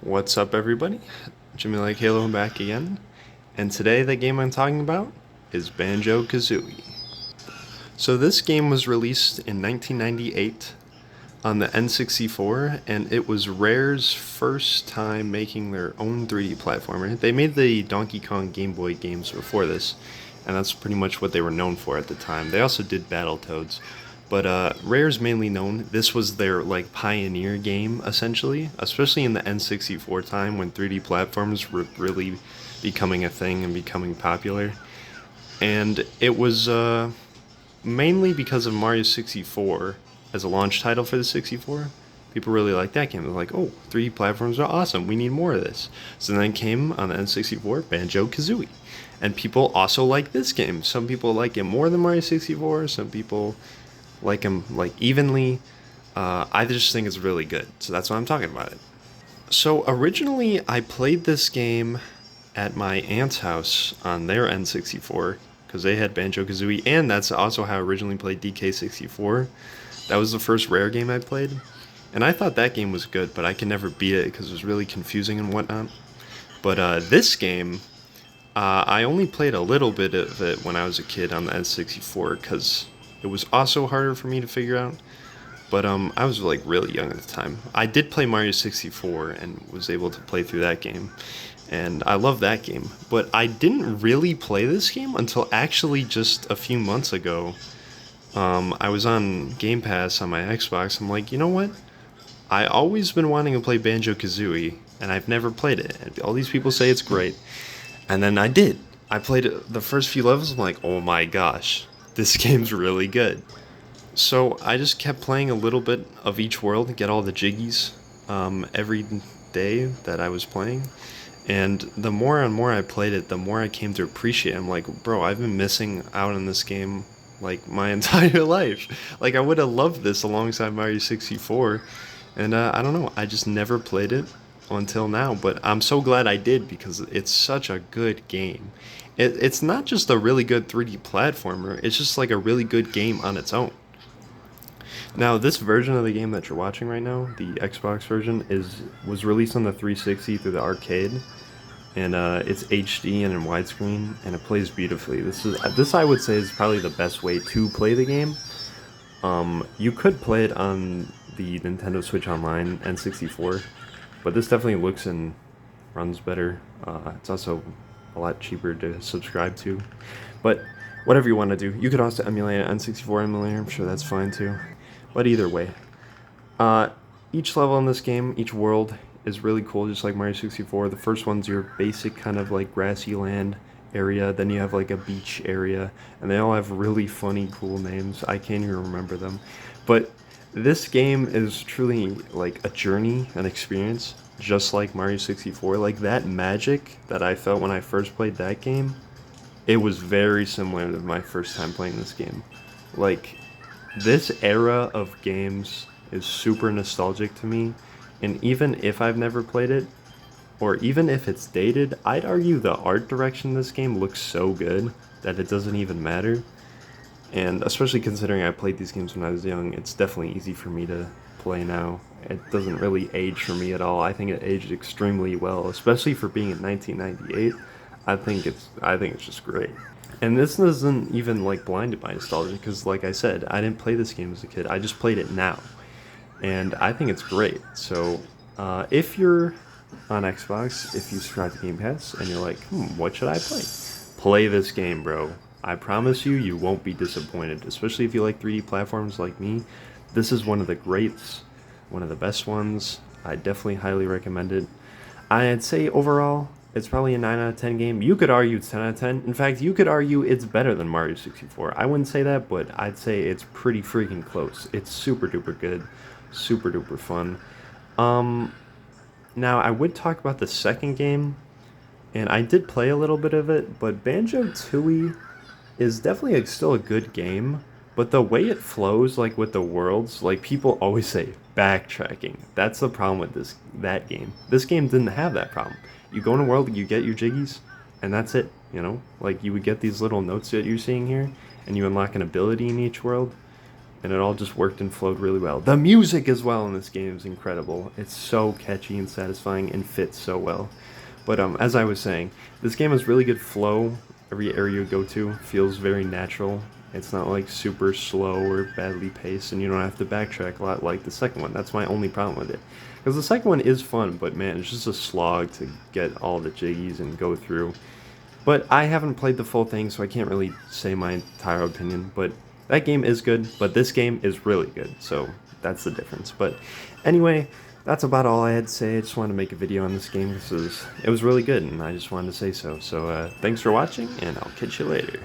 What's up, everybody? Jimmy Like Halo back again, and today the game I'm talking about is Banjo-Kazooie. So this game was released in 1998 on the N64, and it was Rare's first time making their own 3D platformer. They made the Donkey Kong Game Boy games before this, and that's pretty much what they were known for at the time. They also did Battletoads, but Rare's mainly known. This was their like pioneer game, essentially, especially in the N64 time when 3D platforms were really becoming a thing and becoming popular. And it was mainly because of Mario 64 as a launch title for the 64. People really liked that game. They're like, oh, 3D platforms are awesome. We need more of this. So then came on the N64 Banjo-Kazooie. And people also like this game. Some people like it more than Mario 64. Some people like them like evenly. I just think it's really good. So that's why I'm talking about it. So originally, I played this game at my aunt's house on their N64 because they had Banjo Kazooie, and that's also how I originally played DK64. That was the first Rare game I played, and I thought that game was good, but I could never beat it because it was really confusing and whatnot. But this game, I only played a little bit of it when I was a kid on the N64 because it was also harder for me to figure out. But I was like really young at the time. I did play Mario 64 and was able to play through that game. And I love that game. But I didn't really play this game until actually just a few months ago. I was on Game Pass on my Xbox. I'm like, you know what? I always been wanting to play Banjo-Kazooie, and I've never played it. And all these people say it's great. And then I did. I played the first few levels. I'm like, oh my gosh, this game's really good. So I just kept playing a little bit of each world to get all the jiggies every day that I was playing. And the more and more I played it, the more I came to appreciate it. I'm like, bro, I've been missing out on this game like my entire life. Like I would have loved this alongside Mario 64. And I don't know, I just never played it until now. But I'm so glad I did because it's such a good game. It's not just a really good 3D platformer, it's just like a really good game on its own. Now, this version of the game that you're watching right now, the Xbox version, was released on the 360 through the arcade, and it's HD and in widescreen, and it plays beautifully. This I would say is probably the best way to play the game. You could play it on the Nintendo Switch Online N64, but this definitely looks and runs better. It's also a lot cheaper to subscribe to, but whatever you want to do, you could also emulate an N64 emulator. I'm sure that's fine too. But either way, uh, each level in this game, each world is really cool, just like Mario 64. The first one's your basic kind of like grassy land area, then you have like a beach area, and they all have really funny, cool names. I can't even remember them. But this game is truly like a journey, an experience, just like Mario 64. Like that magic that I felt when I first played that game, it was very similar to my first time playing this game. Like, this era of games is super nostalgic to me, and even if I've never played it, or even if it's dated, I'd argue the art direction in this game looks so good that it doesn't even matter. And especially considering I played these games when I was young, it's definitely easy for me to play now. It doesn't really age for me at all. I think it aged extremely well, especially for being in 1998. I think it's just great. And this isn't even like blinded by nostalgia because, like I said, I didn't play this game as a kid. I just played it now, and I think it's great. So, if you're on Xbox, if you subscribe to Game Pass, and you're like, what should I play? Play this game, bro. I promise you, you won't be disappointed. Especially if you like 3D platforms like me. This is one of the greats, one of the best ones. I definitely highly recommend it. I'd say overall, it's probably a 9 out of 10 game. You could argue it's 10 out of 10. In fact, you could argue it's better than Mario 64. I wouldn't say that, but I'd say it's pretty freaking close. It's super duper good, super duper fun. Um, Now, I would talk about the second game, and I did play a little bit of it, but Banjo-Tooie is definitely still a good game, but the way it flows, like with the worlds, like people always say backtracking. That's the problem with that game. This game didn't have that problem. You go in a world, you get your jiggies, and that's it. Like you would get these little notes that you're seeing here, and you unlock an ability in each world. and it all just worked and flowed really well. The music as well in this game is incredible. It's so catchy and satisfying and fits so well. But as I was saying, this game has really good flow. Every area you go to feels very natural. It's not like super slow or badly paced, and you don't have to backtrack a lot like the second one. That's my only problem with it. Because the second one is fun, but man, it's just a slog to get all the jiggies and go through. But I haven't played the full thing, so I can't really say my entire opinion. But that game is good, but this game is really good, so that's the difference. But anyway, that's about all I had to say. I just wanted to make a video on this game because it was really good, and I just wanted to say so. So thanks for watching, and I'll catch you later.